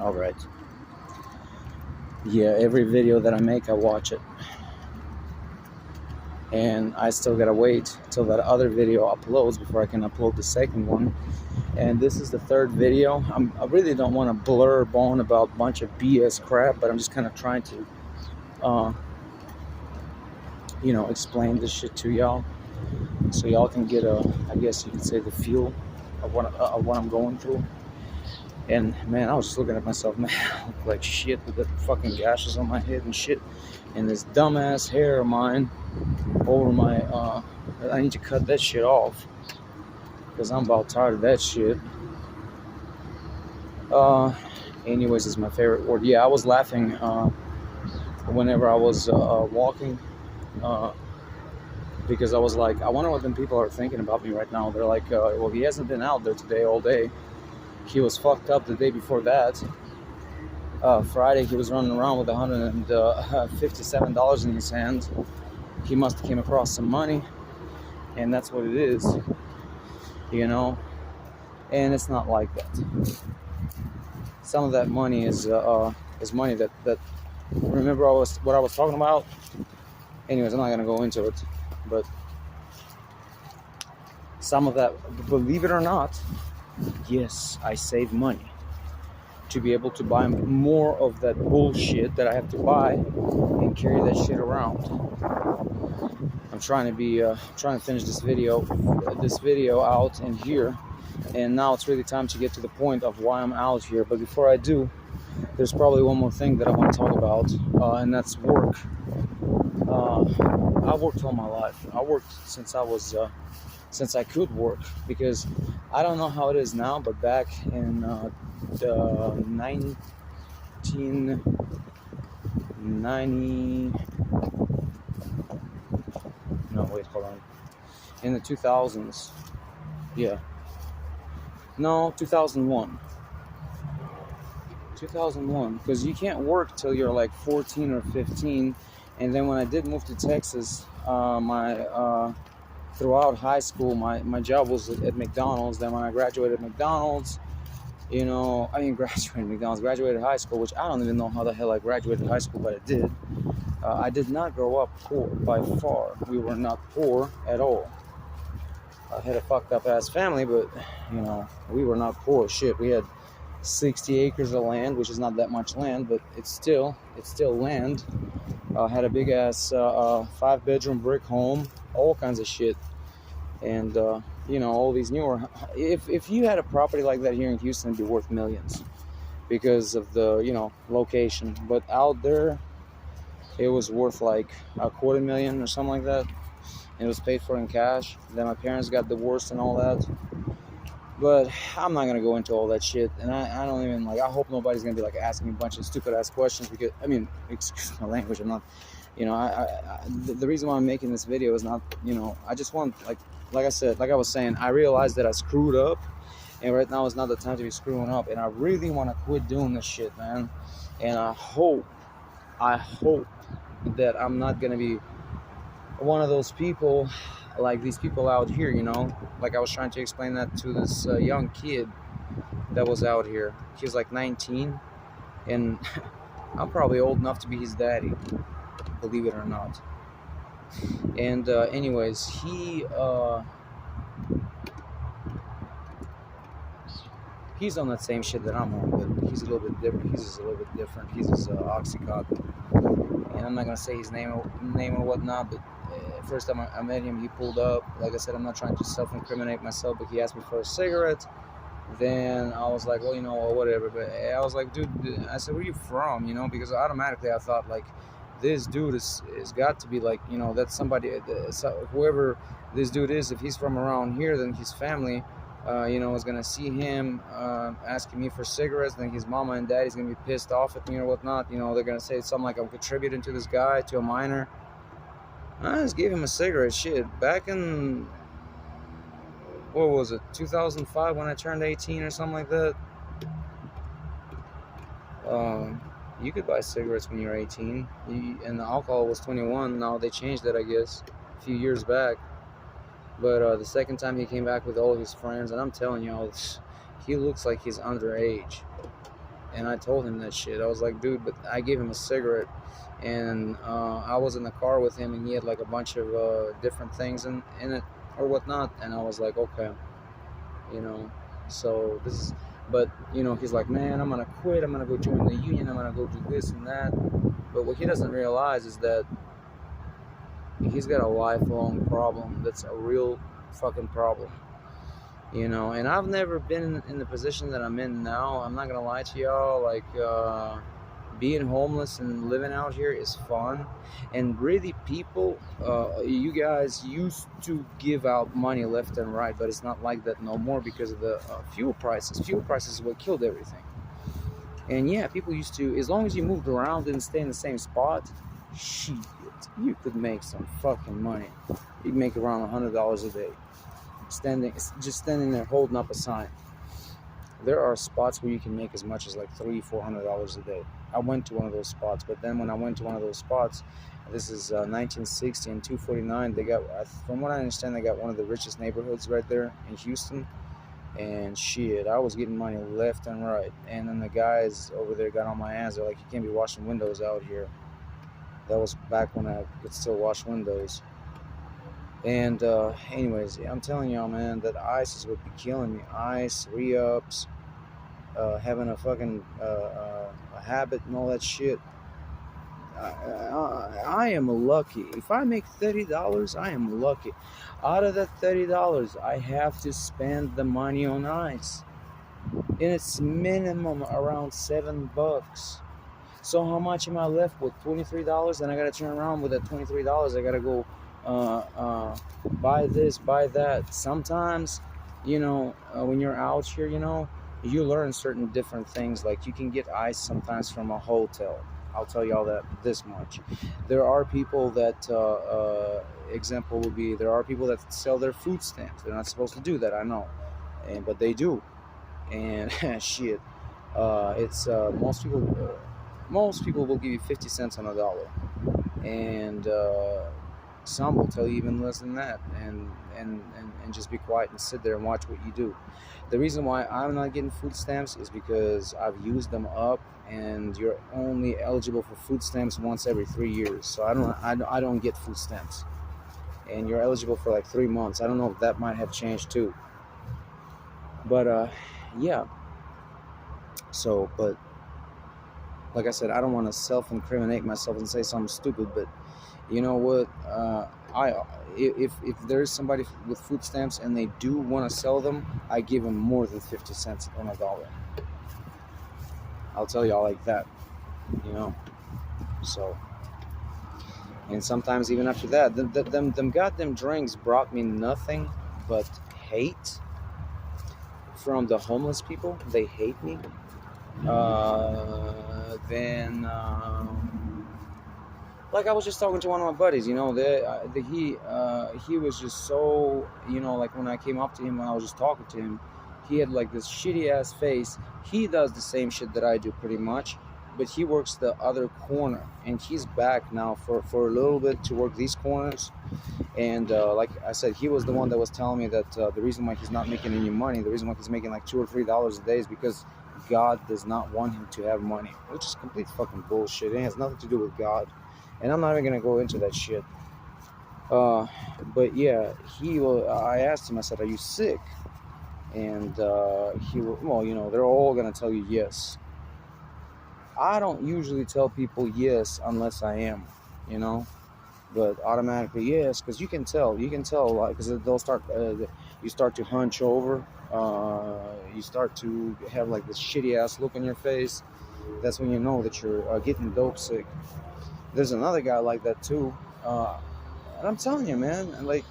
All right. Yeah, every video that I make, I watch it. And I still gotta wait till that other video uploads before I can upload the second one. And this is the third video. I really don't want to blur bone about a bunch of BS crap, but I'm just kind of trying to, uh, explain this shit to y'all, so y'all can get I guess you could say, the feel of what I'm going through. And man, I was just looking at myself, man, I look like shit with the fucking gashes on my head and shit, and this dumbass hair of mine over my. I need to cut that shit off because I'm about tired of that shit. Anyways, is my favorite word. Yeah, I was laughing whenever I was walking. Because I was like, I wonder what them people are thinking about me right now. They're like, well, he hasn't been out there today all day. He was fucked up the day before that. Friday, he was running around with $157 in his hand. He must have came across some money, and that's what it is, And it's not like that. Some of that money is money that remember what I was talking about. Anyways, I'm not gonna go into it, but some of that, believe it or not, yes, I save money to be able to buy more of that bullshit that I have to buy and carry that shit around. I'm trying to finish this video out in here, and now it's really time to get to the point of why I'm out here. But before I do, there's probably one more thing that I want to talk about, and that's work. I worked all my life. I worked since I could work, because I don't know how it is now, but back in the 1990, no wait, hold on, in the 2000s, yeah, no, 2001, because you can't work till you're like 14 or 15. And then when I did move to Texas, throughout high school, my job was at McDonald's. Then when I graduated McDonald's, graduated high school, which I don't even know how the hell I graduated high school, but I did. I did not grow up poor, by far. We were not poor at all. I had a fucked up ass family, but we were not poor. Shit, we had 60 acres of land, which is not that much land, but it's still land. Had a big ass 5-bedroom brick home, all kinds of shit. And all these newer, if you had a property like that here in Houston, it'd be worth millions because of the location. But out there, it was worth like $250,000 or something like that, and it was paid for in cash. Then my parents got divorced and all that. But I'm not gonna go into all that shit, and I don't even I hope nobody's gonna be asking me a bunch of stupid ass questions, because excuse my language, I'm not, the reason why I'm making this video is not, I just want, like I said, like I was saying, I realized that I screwed up, and right now is not the time to be screwing up, and I really want to quit doing this shit, man. And I hope that I'm not gonna be one of those people like these people out here, like I was trying to explain that to this young kid that was out here. He was like 19, and I'm probably old enough to be his daddy, believe it or not. And anyways, he's on that same shit that I'm on, but he's a little bit different. He's Oxycontin, and I'm not gonna say his name or whatnot, but first time I met him, he pulled up. Like I said, I'm not trying to self-incriminate myself, but he asked me for a cigarette. Then I was like, well, whatever. But I was like, dude, I said, where are you from? Because automatically I thought, like, this dude is got to be like, that's somebody, whoever this dude is. If he's from around here, then his family, is gonna see him asking me for cigarettes. Then his mama and daddy's gonna be pissed off at me or whatnot. They're gonna say something like I'm contributing to this guy, to a minor. I just gave him a cigarette. Shit, back in, what was it, 2005, when I turned 18 or something like that. You could buy cigarettes when you're 18, and the alcohol was 21. Now they changed that, I guess, a few years back. But the second time he came back with all his friends, and I'm telling y'all, he looks like he's underage. And I told him that shit. I was like, dude, but I gave him a cigarette, and I was in the car with him, and he had like a bunch of different things in it or whatnot, and I was like, okay, you know, so this is, but he's like, man, I'm gonna quit. I'm gonna go join the union. I'm gonna go do this and that. But what he doesn't realize is that he's got a lifelong problem. That's a real fucking problem. And I've never been in the position that I'm in now. I'm not gonna lie to y'all. Like, being homeless and living out here is fun, and really, people, you guys used to give out money left and right, but it's not like that no more because of the fuel prices. Fuel prices is what killed everything. And yeah, people used to, as long as you moved around and stay in the same spot, shit, you could make some fucking money. You'd make around $100 a day. Just standing there holding up a sign. There are spots where you can make as much as like $300-$400 a day. I went to one of those spots, but then when I went to one of those spots, this is 1960 and 249. They got, from what I understand, they got one of the richest neighborhoods right there in Houston. And shit, I was getting money left and right. And then the guys over there got on my ass. They're like, you can't be washing windows out here. That was back when I could still wash windows. And anyways, I'm telling y'all, man, that ICE is what be killing me. ICE, re-ups, having a fucking a habit and all that shit. I am lucky. If I make $30, I am lucky. Out of that $30, I have to spend the money on ICE. And it's minimum around $7. So how much am I left with? $23, and I gotta turn around with that $23. I gotta go buy this, buy that. Sometimes, when you're out here, you learn certain different things. Like, you can get ICE sometimes from a hotel. I'll tell y'all that this much. There are people that, example would be, there are people that sell their food stamps. They're not supposed to do that, I know, but they do. And shit, it's most people will give you 50 cents on a dollar, and some will tell you even less than that, and just be quiet and sit there and watch what you do. The reason why I'm not getting food stamps is because I've used them up, and you're only eligible for food stamps once every 3 years. So I don't get food stamps, and you're eligible for like 3 months. I don't know if that might have changed too, but yeah. So, but like I said, I don't want to self-incriminate myself and say something stupid, but you know what? If there's somebody with food stamps and they do want to sell them, I give them more than 50 cents on a dollar. I'll tell y'all like that, So, and sometimes even after that, them goddamn drinks brought me nothing but hate from the homeless people. They hate me. Then like I was just talking to one of my buddies, he was just so, like when I came up to him, when I was just talking to him, he had like this shitty ass face. He does the same shit that I do pretty much, but he works the other corner, and he's back now for a little bit to work these corners. And like I said, he was the one that was telling me that the reason why he's not making any money, the reason why he's making like $2 or $3 a day is because God does not want him to have money, which is complete fucking bullshit. It has nothing to do with God, and I'm not even gonna go into that shit. But yeah, I asked him, I said, are you sick? And they're all gonna tell you yes. I don't usually tell people yes unless I am, but automatically yes, because you can tell, like, because they'll start, you start to hunch over, you start to have like this shitty ass look on your face. That's when you know that you're getting dope sick. There's another guy like that too, and I'm telling you, man, like,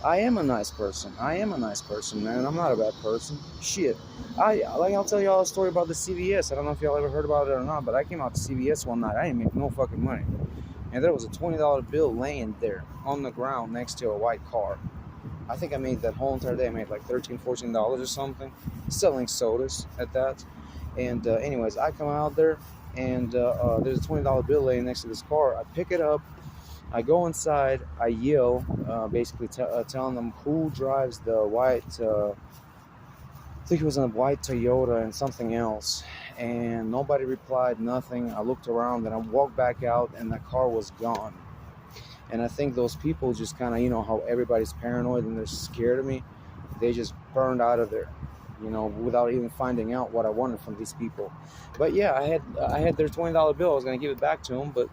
I am a nice person, man. I'm not a bad person. Shit, I'll tell y'all a story about the CVS. I don't know if y'all ever heard about it or not, but I came out to CVS one night. I didn't make no fucking money, and there was a $20 bill laying there on the ground next to a white car. I think I made that whole entire day. I made like $13, $14 or something, selling sodas at that. And anyways, I come out there, and there's a $20 bill laying next to this car. I pick it up. I go inside. I yell, basically telling them who drives the white I think it was a white Toyota and something else. And nobody replied, nothing. I looked around and I walked back out and the car was gone. And I think those people just kind of, how everybody's paranoid and they're scared of me. They just burned out of there, without even finding out what I wanted from these people. But yeah, I had their $20 bill. I was gonna give it back to them, but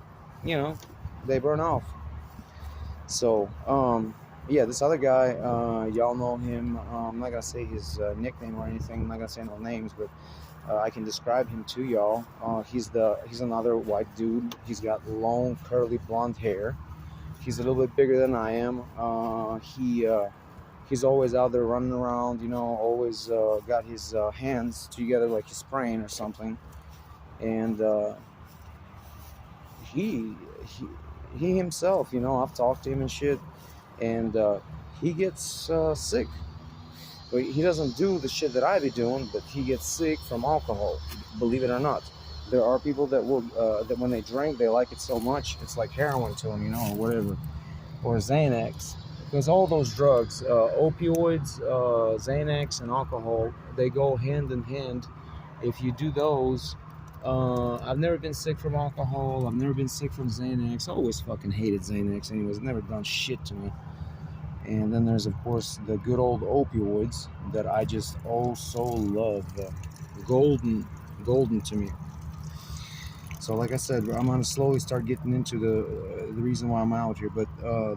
they burned off. So yeah, this other guy, y'all know him. I'm not gonna say his nickname or anything. I'm not gonna say no names, but I can describe him to y'all. He's another white dude. He's got long, curly, blonde hair. He's a little bit bigger than I am. He's always out there running around. Always got his hands together like he's praying or something. And he himself, I've talked to him and shit, and he gets sick. But he doesn't do the shit that I be doing, but he gets sick from alcohol, believe it or not. There are people that will that when they drink, they like it so much, it's like heroin to them, or whatever, or Xanax. Because all those drugs, opioids, Xanax, and alcohol, they go hand in hand. If you do those, I've never been sick from alcohol. I've never been sick from Xanax. I always fucking hated Xanax anyways. Never done shit to me. And then there's, of course, the good old opioids that I just so love. Golden to me. So like I said, I'm going to slowly start getting into the reason why I'm out here. But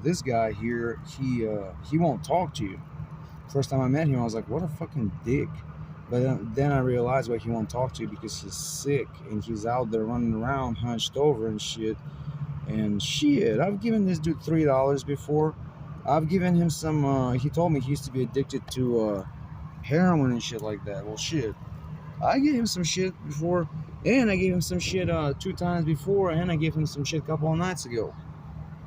this guy here, he won't talk to you. First time I met him, I was like, what a fucking dick. But then I realized why he won't talk to you, because he's sick and he's out there running around hunched over and shit. And shit, I've given this dude $3 before. I've given him some, he told me he used to be addicted to heroin and shit like that. Well, shit. I gave him some shit before, and I gave him some shit 2 times before, and I gave him some shit a couple of nights ago.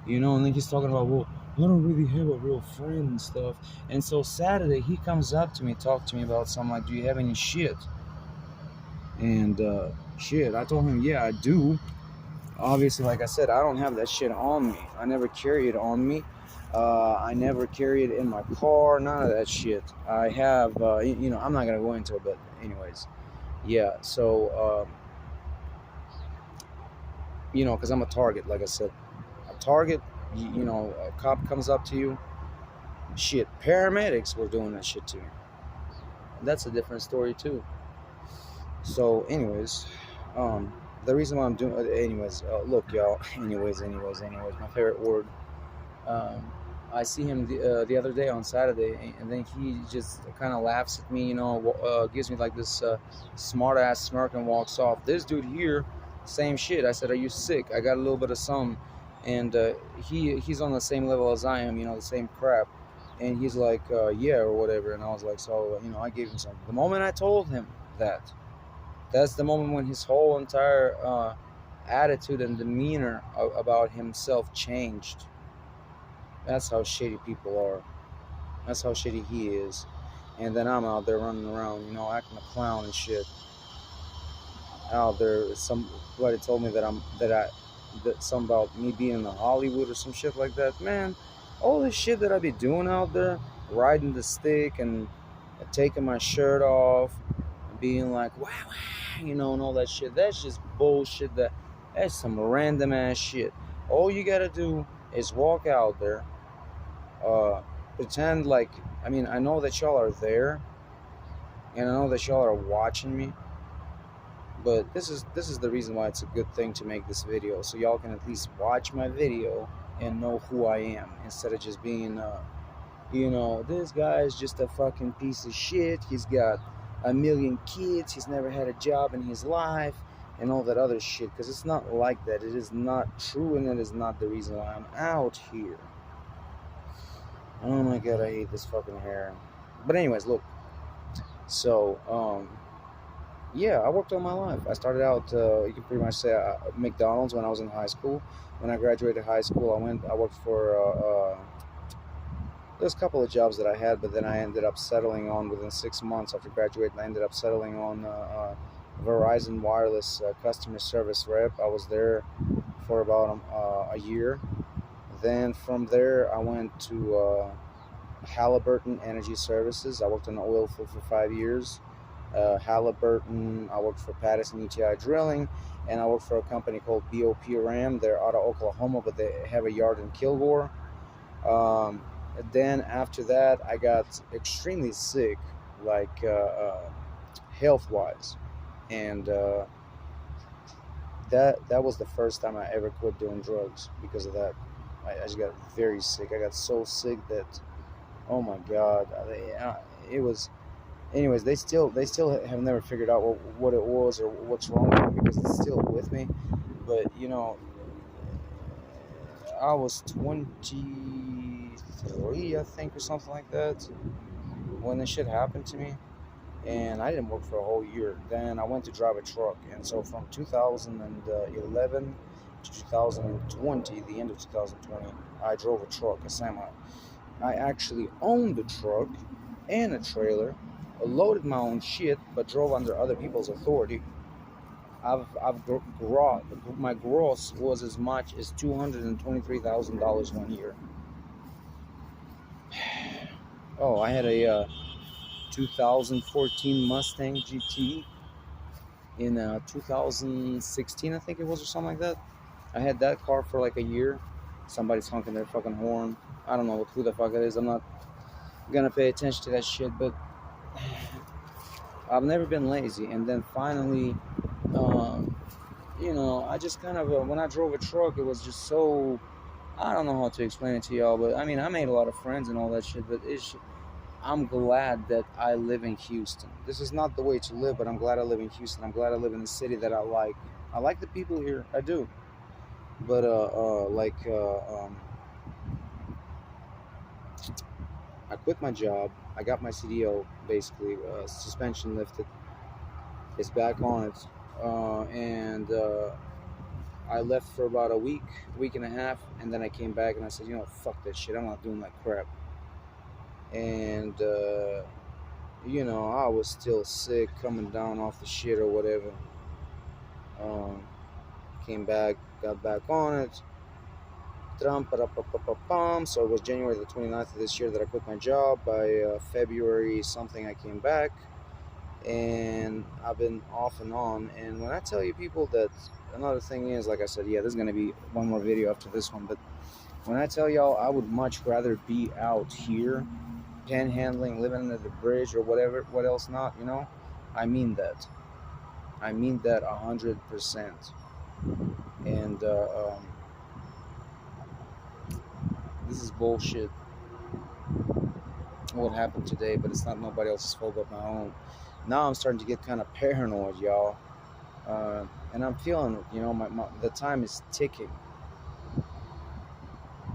And then he's talking about, well, I don't really have a real friend and stuff. And so Saturday, he comes up to me, talk to me about something like, do you have any shit? And shit, I told him, yeah, I do. Obviously, like I said, I don't have that shit on me. I never carry it on me. I never carry it in my car, none of that shit. I have, I'm not going to go into it, but anyways. Yeah, so, because I'm a target, like I said. A target, a cop comes up to you. Shit, paramedics were doing that shit to me. That's a different story, too. So, anyways, the reason why I'm doing, look, y'all, anyways, my favorite word. I see him the other day on Saturday, and then he just kind of laughs at me, gives me like this smart ass smirk and walks off. This dude here, same shit. I said, are you sick? I got a little bit of some, and he's on the same level as I am, the same crap. And he's like, yeah, or whatever. And I was like, so, I gave him some. The moment I told him that's the moment when his whole entire attitude and demeanor about himself changed. That's how shitty people are. That's how shitty he is. And then I'm out there running around, acting a clown and shit. Out there, somebody told me that something about me being in Hollywood or some shit like that. Man, all this shit that I be doing out there, riding the stick and taking my shirt off, and being like, wow, and all that shit. That's just bullshit. That's some random ass shit. All you gotta do is walk out there. Pretend like, I know that y'all are there, and I know that y'all are watching me, but this is the reason why it's a good thing to make this video, so y'all can at least watch my video and know who I am, instead of just being this guy is just a fucking piece of shit, he's got a million kids, he's never had a job in his life, and all that other shit, because it's not like that. It is not true, and it is not the reason why I'm out here. Oh my god, I hate this fucking hair. But anyways, look. So, yeah, I worked all my life. I started out, you can pretty much say, McDonald's when I was in high school. When I graduated high school, I worked for, there's a couple of jobs that I had, but then I ended up settling on, within 6 months after graduating, I ended up settling on Verizon Wireless customer service rep. I was there for about a year. Then from there, I went to Halliburton Energy Services. I worked in the oil field for 5 years. Halliburton, I worked for Patterson ETI Drilling, and I worked for a company called BOP Ram. They're out of Oklahoma, but they have a yard in Kilgore. Then after that, I got extremely sick, like health-wise, and that was the first time I ever quit doing drugs because of that. I just got very sick. I got so sick that, oh my God, it was. Anyways, they still have never figured out what it was or what's wrong with me because it's still with me. But I was 23, I think, or something like that, when this shit happened to me, and I didn't work for a whole year. Then I went to drive a truck, and so from 2011 to 2020, the end of 2020, I drove a truck, a semi. I actually owned a truck and a trailer, loaded my own shit, but drove under other people's authority. My gross was as much as $223,000 one year. Oh, I had a 2014 Mustang GT in 2016, I think it was, or something like that. I had that car for like a year. Somebody's honking their fucking horn. I don't know who the fuck it is. I'm not gonna pay attention to that shit, but I've never been lazy. And then finally, I just kind of, when I drove a truck, it was just so, I don't know how to explain it to y'all, but I mean, I made a lot of friends and all that shit, but I'm glad that I live in Houston. This is not the way to live, but I'm glad I live in Houston. I'm glad I live in a city that I like. I like the people here. I do. But, I quit my job. I got my CDO, basically, suspension lifted. It's back on it. And I left for about a week and a half, and then I came back and I said, fuck that shit. I'm not doing that crap. And, I was still sick, coming down off the shit or whatever. Came back, got back on it. So it was January the 29th of this year that I quit my job. By February something, I came back, and I've been off and on. And when I tell you people that, another thing is, like I said, yeah, there's going to be one more video after this one, but when I tell y'all I would much rather be out here panhandling, living under the bridge or whatever, what else not, I mean that. I mean that 100%. And this is bullshit, what happened today, but it's not nobody else's fault but my own. Now I'm starting to get kind of paranoid, y'all. And I'm feeling it, the time is ticking.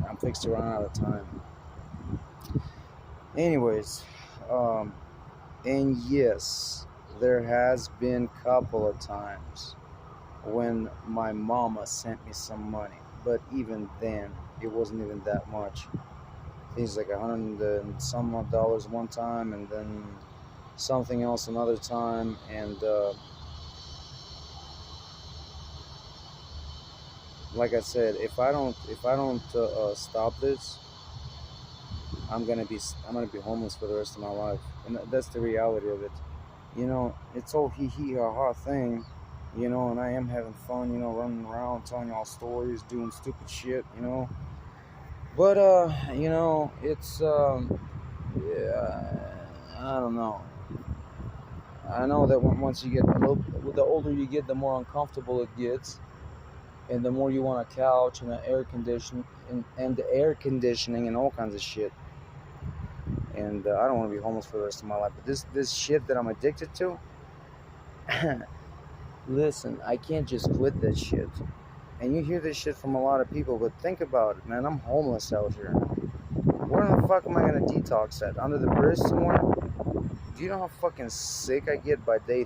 I'm fixed to run out of time. Anyways, and yes, there has been a couple of times when my mama sent me some money, but even then, it wasn't even that much. Things like $100 and some odd dollars one time, and then something else another time, and like I said, if I don't stop this, I'm gonna be homeless for the rest of my life, and that's the reality of it. It's all hee hee ha ha thing, and I am having fun, running around, telling y'all stories, doing stupid shit, But it's yeah, I don't know. I know that once you get the older you get, the more uncomfortable it gets, and the more you want a couch and an air conditioning and the air conditioning and all kinds of shit. And I don't want to be homeless for the rest of my life. But this shit that I'm addicted to, listen, I can't just quit this shit. And you hear this shit from a lot of people, but think about it, man. I'm homeless out here. Where the fuck am I gonna detox at? Under the bridge somewhere? Do you know how fucking sick I get by day